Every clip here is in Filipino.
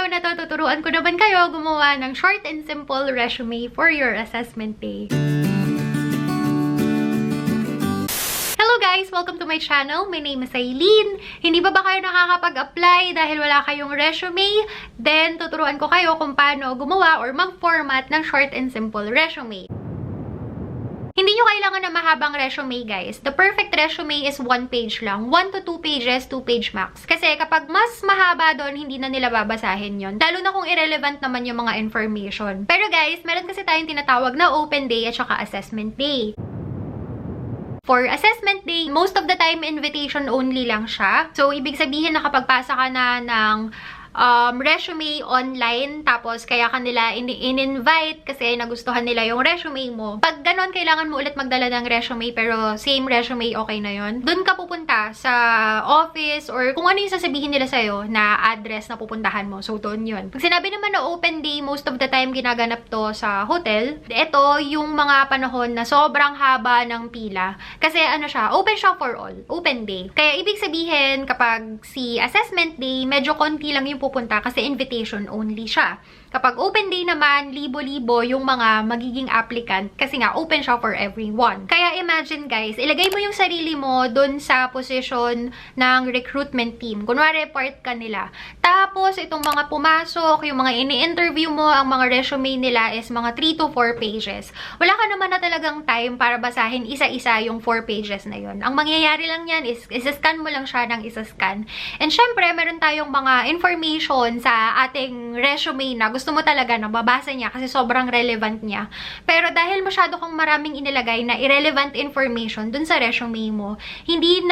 araw na to, tuturuan ko naman kayo gumawa ng short and simple resume for your assessment day. Hello guys! Welcome to my channel. My name is Aileen. Hindi ba kayo nakakapag-apply dahil wala kayong resume? Then, tuturuan ko kayo kung paano gumawa or mag-format ng short and simple resume. Hindi nyo kailangan na mahabang resume, guys. The perfect resume is 1 page lang. 1 to 2 pages, 2 page max. Kasi kapag mas mahaba doon, hindi na nila babasahin yon. Lalo na kung irrelevant naman yung mga information. Pero guys, meron kasi tayong tinatawag na open day at saka assessment day. For assessment day, most of the time, invitation only lang siya. So, ibig sabihin na kapag pasa ka na ng resume online, tapos kaya kanila in-invite kasi nagustuhan nila yung resume mo. Pag ganon, kailangan mo ulit magdala ng resume, pero same resume, okay na yon. Doon ka pupunta sa office or kung ano yung sasabihin nila sa'yo na address na pupuntahan mo. So, doon yun. Pag sinabi naman na open day, most of the time ginaganap to sa hotel. Ito yung mga panahon na sobrang haba ng pila. Kasi ano siya, open siya for all. Open day. Kaya ibig sabihin, kapag si assessment day, medyo konti lang yung pupunta kasi invitation only siya. Kapag open day naman, libo-libo yung mga magiging applicant kasi nga open siya for everyone. Kaya imagine guys, ilagay mo yung sarili mo dun sa position ng recruitment team. Kunwari, part ka nila. Tapos, itong mga pumasok, yung mga ini-interview mo, ang mga resume nila is mga 3 to 4 pages. Wala ka naman na talagang time para basahin isa-isa yung 4 pages na yun. Ang mangyayari lang yan is, isa-scan mo lang siya ng isa-scan. And syempre, meron tayong mga information sa ating resume na gusto mo talaga na babasa niya kasi sobrang relevant niya. Pero dahil masyado kang maraming inilagay na irrelevant information dun sa resume mo, hindi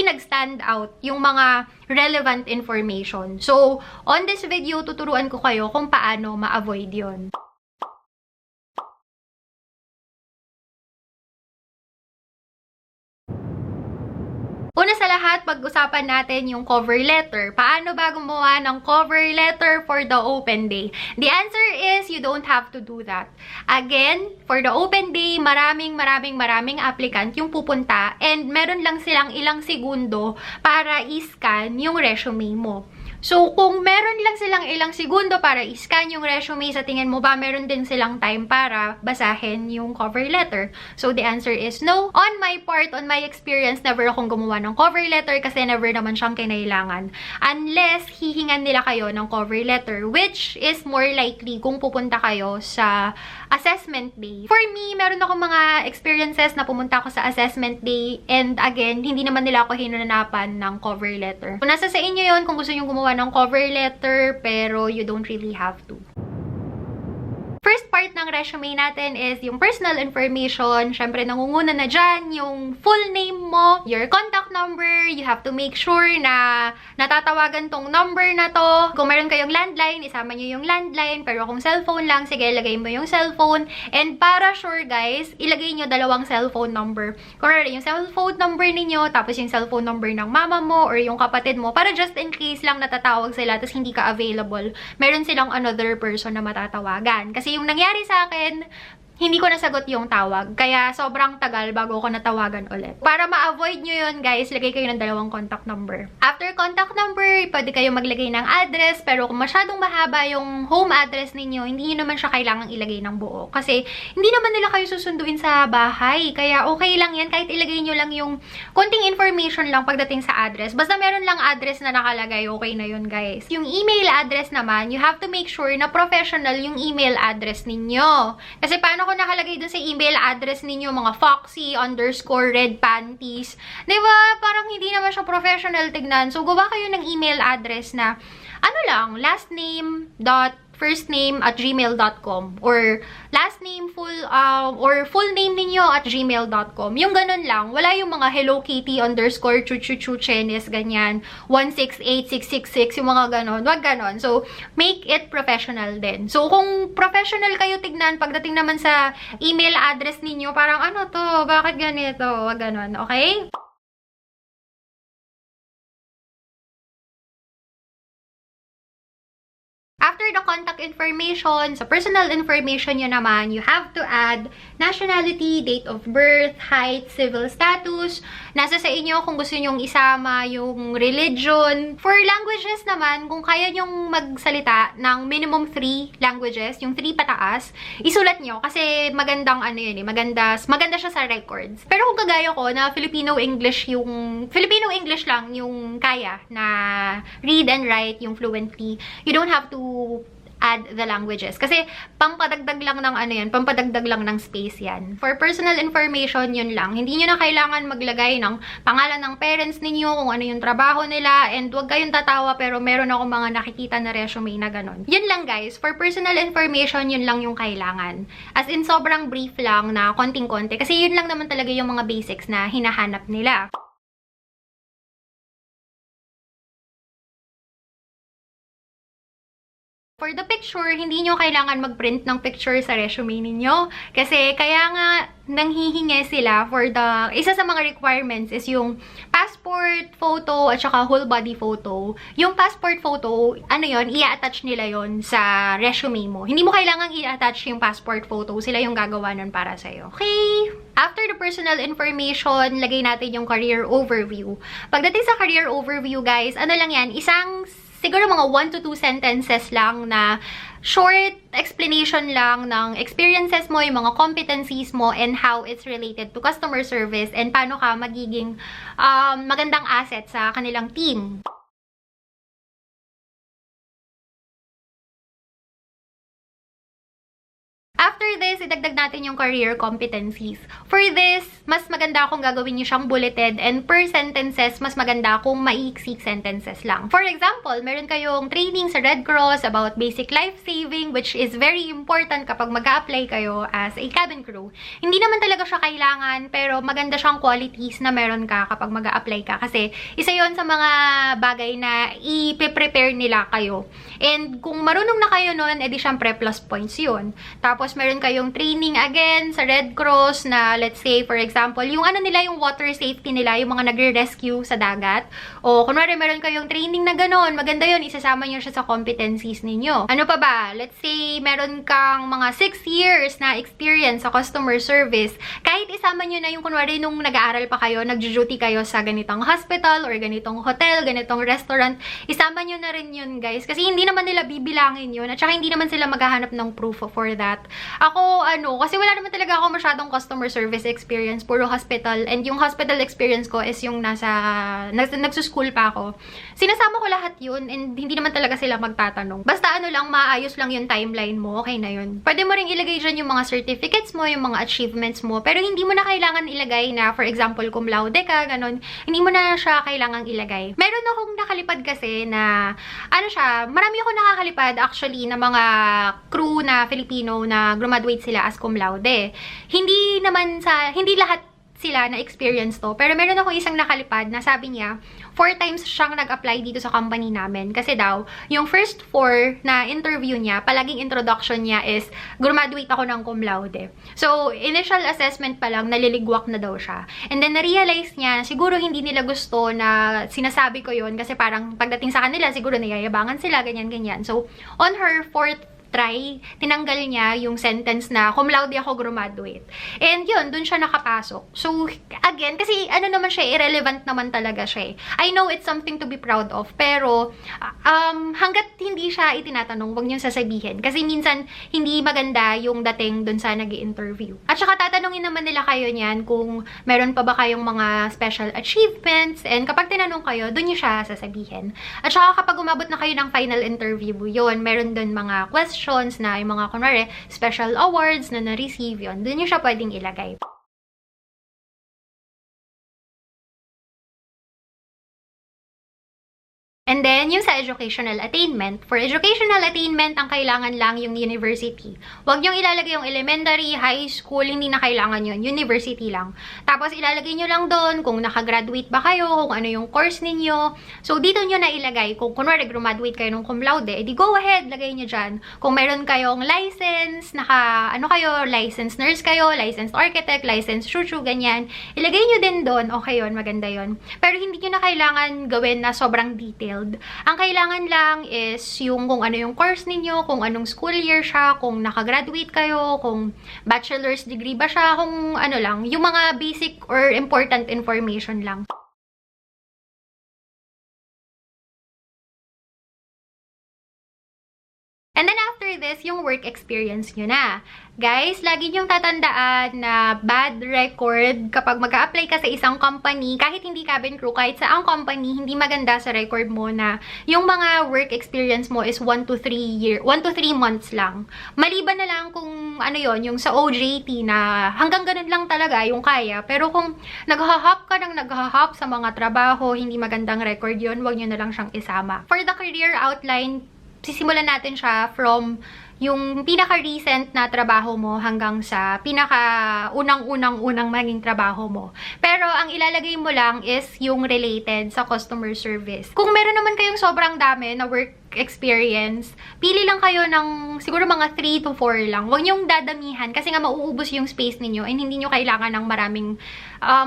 nag-stand out yung mga relevant information. So, on this video, tuturuan ko kayo kung paano ma-avoid yun. Una sa lahat, pag-usapan natin yung cover letter. Paano ba gumawa ng cover letter for the open day? The answer is you don't have to do that. Again, for the open day, maraming applicant yung pupunta and meron lang silang ilang segundo para i-scan yung resume mo. So, kung meron lang silang ilang segundo para i-scan yung resume, sa tingin mo ba meron din silang time para basahin yung cover letter? So, the answer is no. On my part, on my experience, never akong gumawa ng cover letter kasi never naman siyang kinailangan. Unless, hihingan nila kayo ng cover letter, which is more likely kung pupunta kayo sa assessment day. For me, meron akong mga experiences na pumunta ako sa assessment day and again, hindi naman nila ako hinanapan ng cover letter. Kung nasa sa inyo yon kung gusto nyo gumawa ng cover letter, pero you don't really have to. First part ng resume natin is yung personal information. Syempre, nangunguna na dyan yung full name mo, your contact number. You have to make sure na natatawagan tong number na to. Kung meron kayong landline, isama nyo yung landline. Pero kung cellphone lang, sige, ilagay mo yung cellphone. And para sure, guys, ilagay nyo 2 cellphone number. Kung yung cellphone number ninyo, tapos yung cellphone number ng mama mo or yung kapatid mo, para just in case lang natatawag sila, tapos hindi ka available, meron silang another person na matatawagan. Kasi yung nangyari sa akin, hindi ko nasagot yung tawag. Kaya sobrang tagal bago ko natawagan ulit. Para ma-avoid nyo yun, guys, lagay kayo ng 2 contact number. After contact number, pwede kayo maglagay ng address. Pero kung masyadong mahaba yung home address ninyo, hindi nyo naman siya kailangang ilagay ng buo. Kasi hindi naman nila kayo susunduin sa bahay. Kaya okay lang yan. Kahit ilagay nyo lang yung konting information lang pagdating sa address. Basta meron lang address na nakalagay, okay na yun, guys. Yung email address naman, you have to make sure na professional yung email address ninyo. Kasi paano kung nakalagay dun sa email address ninyo, mga foxy_red panties. Diba? Parang hindi naman siya professional tignan. So, gawa kayo ng email address na, ano lang, last name, firstname@gmail.com or last name or full name ninyo at gmail.com. Yung ganun lang. Wala yung mga Hello Kitty _chuchuchuchenes, ganyan. 168666, yung mga ganon. Wag ganon. So, make it professional din. So, kung professional kayo tignan, pagdating naman sa email address ninyo, parang ano to? Bakit ganito? Wag ganon. Okay? After the contact information, sa personal information nyo naman, you have to add nationality, date of birth, height, civil status. Nasa sa inyo kung gusto nyong isama yung religion. For languages naman, kung kaya nyong magsalita ng minimum 3 languages, yung 3 pataas, isulat nyo kasi magandang ano yun eh, maganda siya sa records. Pero kung kagaya ko na Filipino-English lang yung kaya na read and write yung fluently, you don't have to add the languages. Kasi pampadagdag lang ng ano yan, pampadagdag lang ng space yan. For personal information, yun lang. Hindi nyo na kailangan maglagay ng pangalan ng parents ninyo, kung ano yung trabaho nila, and huwag kayong tatawa pero meron ako mga nakikita na resume na ganun. Yun lang guys, for personal information, yun lang yung kailangan. As in, sobrang brief lang na konting-konti. Kasi yun lang naman talaga yung mga basics na hinahanap nila. For the picture, hindi nyo kailangan mag-print ng picture sa resume ninyo. Kasi kaya nga nanghihingi sila for the, isa sa mga requirements is yung passport photo at saka whole body photo. Yung passport photo, ano yon, i-attach nila yon sa resume mo. Hindi mo kailangan i-attach yung passport photo. Sila yung gagawa nun para sa'yo. Okay? After the personal information, lagay natin yung career overview. Pagdating sa career overview, guys, ano lang yan, siguro mga 1 to 2 sentences lang na short explanation lang ng experiences mo, yung mga competencies mo, and how it's related to customer service, and paano ka magiging magandang asset sa kanilang team. After this, idagdag natin yung career competencies. For this, mas maganda kung gagawin nyo siyang bulleted, and per sentences, mas maganda kung maiiksik sentences lang. For example, meron kayong training sa Red Cross about basic life saving, which is very important kapag mag-a-apply kayo as a cabin crew. Hindi naman talaga siya kailangan, pero maganda siyang qualities na meron ka kapag mag-a-apply ka. Kasi isa yon sa mga bagay na i-prepare nila kayo. And kung marunong na kayo nun, edi syempre plus points yun. Tapos meron kayong training again sa Red Cross na, let's say, for example, yung ano nila, yung water safety nila, yung mga nagre-rescue sa dagat. O, kunwari, meron kayong training na gano'n, maganda yun, isasama nyo siya sa competencies ninyo. Ano pa ba? Let's say, meron kang mga 6 years na experience sa customer service. Kahit isama nyo na yung, kunwari, nung nag-aaral pa kayo, nag-duty kayo sa ganitong hospital or ganitong hotel, ganitong restaurant, isama nyo na rin yun, guys. Kasi hindi naman nila bibilangin yun, at saka hindi naman sila maghahanap ng proof for that. Ako, kasi wala naman talaga ako masyadong customer service experience, puro hospital. And yung hospital experience ko is yung nagsuschool pa ako. Sinasama ko lahat yun, and hindi naman talaga sila magtatanong. Basta lang, maayos lang yung timeline mo, okay na yun. Pwede mo ring ilagay dyan yung mga certificates mo, yung mga achievements mo, pero hindi mo na kailangan ilagay na, for example, cum laude ka, ganun. Hindi mo na siya kailangang ilagay. Meron akong nakalipad kasi na, marami akong nakakalipad actually na mga crew na Filipino na graduate sila as cum laude. Hindi lahat sila na experience to. Pero meron ako isang nakalipad na sabi niya, 4 times siyang nag-apply dito sa company namin. Kasi daw, yung first 4 na interview niya, palaging introduction niya is, graduate ako ng cum laude. So, initial assessment pa lang, naliligwak na daw siya. And then, na-realize niya, siguro hindi nila gusto na sinasabi ko yun kasi parang pagdating sa kanila, siguro nayayabangan sila, ganyan-ganyan. So, on her 4th try, tinanggal niya yung sentence na cum laude ako graduate. And yun, dun siya nakapasok. So, again, kasi naman siya, irrelevant naman talaga siya. I know it's something to be proud of, pero hanggat hindi siya itinatanong, huwag niyong sasabihin. Kasi minsan, hindi maganda yung dating dun sa nag-i-interview. At saka tatanungin naman nila kayo niyan kung meron pa ba kayong mga special achievements, and kapag tinanong kayo, dun niyo siya sasabihin. At saka kapag umabot na kayo ng final interview, yun, meron dun mga questions na yung mga, kunwari, special awards na na-receive yun, dun yung siya pwedeng ilagay. And then, yung sa educational attainment. For educational attainment, ang kailangan lang yung university. Huwag niyong ilalagay yung elementary, high school, hindi na kailangan yun. University lang. Tapos, ilalagay niyo lang doon kung nakagraduate ba kayo, kung ano yung course ninyo. So, dito niyo na ilagay. Kung kunwari, graduate kayo ng cum laude, edi go ahead, lagay niyo dyan. Kung meron kayong license, licensed nurse kayo, licensed architect, licensed chuchu, ganyan. Ilagay niyo din doon. Okay yun, maganda yun. Pero hindi niyo na kailangan gawin na sobrang detail. detailed. Ang kailangan lang is yung kung ano yung course ninyo, kung anong school year siya, kung nakagraduate kayo, kung bachelor's degree ba siya, kung ano lang, yung mga basic or important information lang. And then after this, yung work experience nyo na. Guys, lagi nyong tatandaan na bad record kapag mag-a-apply ka sa isang company, kahit hindi cabin crew, kahit sa ang company, hindi maganda sa record mo na yung mga work experience mo is 1 to 3 months lang. Maliban na lang kung ano yon, yung sa OJT na hanggang ganun lang talaga yung kaya. Pero kung naghahop ka ng naghahop sa mga trabaho, hindi magandang record yon, wag nyo na lang siyang isama. For the career outline, sisimulan natin siya from yung pinaka-recent na trabaho mo hanggang sa pinaka-unang maging trabaho mo. Pero ang ilalagay mo lang is yung related sa customer service. Kung meron naman kayong sobrang dami na work experience, pili lang kayo ng siguro mga 3 to 4 lang. Huwag niyong dadamihan kasi nga mauubos yung space ninyo and hindi niyo kailangan ng maraming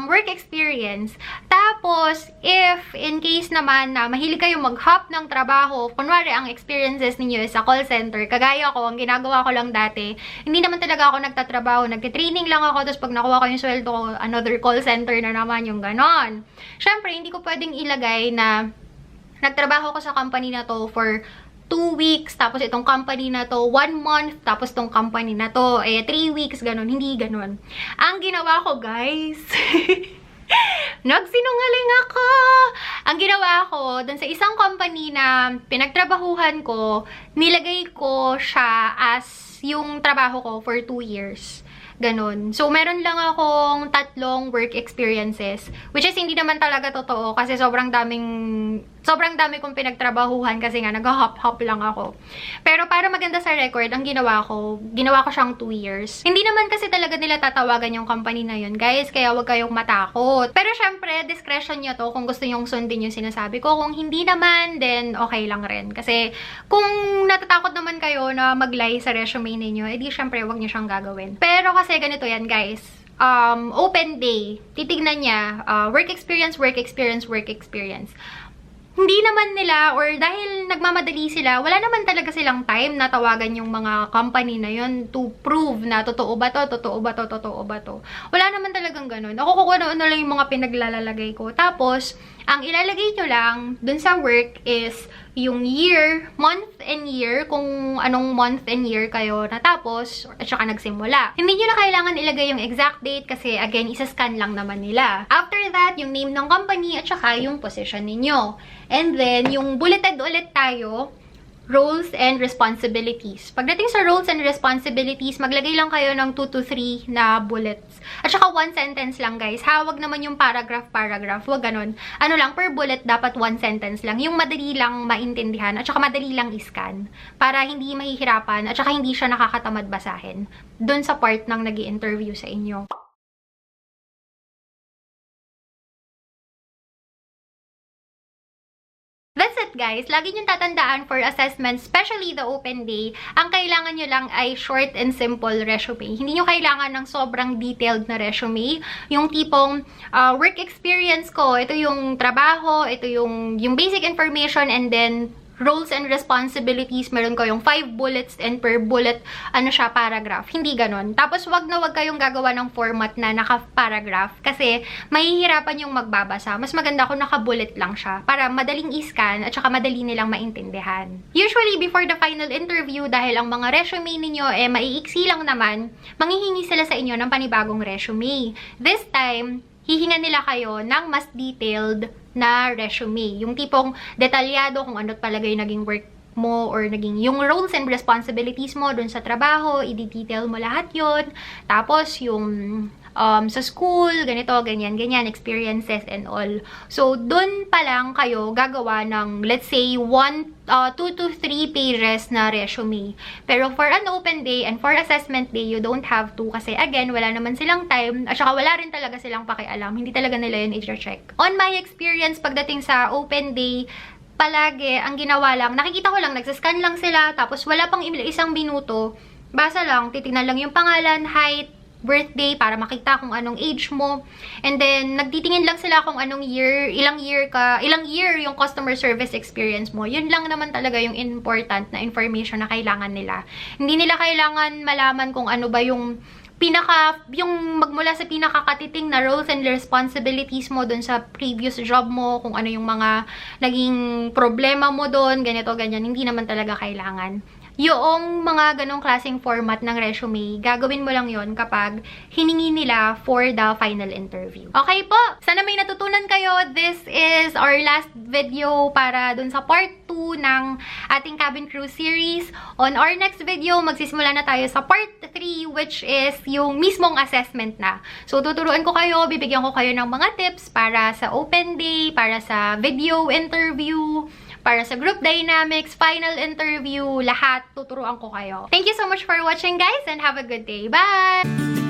work experience. Tapos, if in case naman na mahilig kayo mag-hop ng trabaho, kunwari ang experiences ninyo is sa call center, kagaya ko, ang ginagawa ko lang dati, hindi naman talaga ako nagtatrabaho, nagtitraining lang ako, tapos pag nakuha ko yung sweldo ko, another call center na naman, yung ganon. Syempre, hindi ko pwedeng ilagay na nagtrabaho ko sa company na to for 2 weeks, tapos itong company na to 1 month, tapos itong company na to 3 weeks, ganun. Hindi ganun. Ang ginawa ko, guys, nagsinungaling ako! Ang ginawa ko, dun sa isang company na pinagtrabahuhan ko, nilagay ko siya as yung trabaho ko for 2 years. Ganon. So, meron lang akong 3 work experiences, which is hindi naman talaga totoo kasi sobrang dami kong pinagtrabahuhan kasi nga nag-hop-hop lang ako. Pero para maganda sa record, ang ginawa ko siyang 2 years. Hindi naman kasi talaga nila tatawagan yung company na yun, guys, kaya wag kayong matakot. Pero syempre, discretion nyo to kung gusto nyong sundin yung sinasabi ko. Kung hindi naman, then okay lang rin. Kasi kung natatakot naman kayo na mag-lie sa resume ninyo, edi syempre, wag nyo siyang gagawin. Pero kasi ganito yan, guys. Open day, titignan niya, work experience. Hindi naman nila, or dahil nagmamadali sila, wala naman talaga silang time na tawagan yung mga company na yun to prove na totoo ba to. Wala naman talagang ganun. Ako kukuha na lang yung mga pinaglalalagay ko. Tapos, ang ilalagay nyo lang dun sa work is yung year, month and year, kung anong month and year kayo natapos at saka nagsimula. Hindi nyo na kailangan ilagay yung exact date kasi again, isa-scan lang naman nila. After that, yung name ng company at saka yung position ninyo. And then, yung bulleted ulit tayo, roles and responsibilities. Pagdating sa roles and responsibilities, maglagay lang kayo ng 2 to 3 na bullets. At saka 1 sentence lang, guys. Hawag naman yung paragraph. Huwag ganun. Ano lang, per bullet, dapat 1 sentence lang. Yung madali lang maintindihan at saka madali lang iscan. Para hindi mahihirapan at saka hindi siya nakakatamad basahin dun sa part ng nag-i-interview sa inyo. That's it, guys. Lagi niyong tatandaan for assessment, especially the open day, ang kailangan nyo lang ay short and simple resume. Hindi nyo kailangan ng sobrang detailed na resume. Yung tipong work experience ko, ito yung trabaho, ito yung basic information, and then roles and responsibilities, meron kayong 5 bullets and per bullet, paragraph. Hindi ganon. Tapos, wag kayong gagawa ng format na naka-paragraph kasi mahihirapan yung magbabasa. Mas maganda kung naka-bullet lang siya para madaling i-scan at saka madali nilang maintindihan. Usually, before the final interview, dahil ang mga resume ninyo maiiksi lang naman, manghihingi sila sa inyo ng panibagong resume. This time, hihingan nila kayo ng mas detailed na resume. Yung tipong detalyado kung ano talaga yung naging work mo or naging yung roles and responsibilities mo dun sa trabaho, i-detail mo lahat yon. Tapos yung sa school, ganito, ganyan, experiences and all. So, dun pa lang kayo gagawa ng, let's say, 2 to 3 pages na resume. Pero for an open day and for assessment day, you don't have to kasi again, wala naman silang time at saka wala rin talaga silang pakialam. Hindi talaga nila yun i-check. On my experience, pagdating sa open day, palagi, ang ginawa lang, nakikita ko lang, nagsascan lang sila, tapos wala pang isang minuto, basa lang, titignan lang yung pangalan, height, birthday para makita kung anong age mo. And then, nagtitingin lang sila kung anong year, ilang year yung customer service experience mo. Yun lang naman talaga yung important na information na kailangan nila. Hindi nila kailangan malaman kung ano ba yung magmula sa pinakakatiting na roles and responsibilities mo dun sa previous job mo, kung ano yung mga naging problema mo dun, ganito, ganyan. Hindi naman talaga kailangan. Yung mga ganong klaseng format ng resume, gagawin mo lang yon kapag hiningi nila for the final interview. Okay po! Sana may natutunan kayo. This is our last video para dun sa part 2 ng ating cabin crew series. On our next video, magsisimula na tayo sa part 3, which is yung mismong assessment na. So, tuturuan ko kayo, bibigyan ko kayo ng mga tips para sa open day, para sa video interview, para sa group dynamics, final interview, lahat tuturuan ko kayo. Thank you so much for watching, guys, and have a good day. Bye!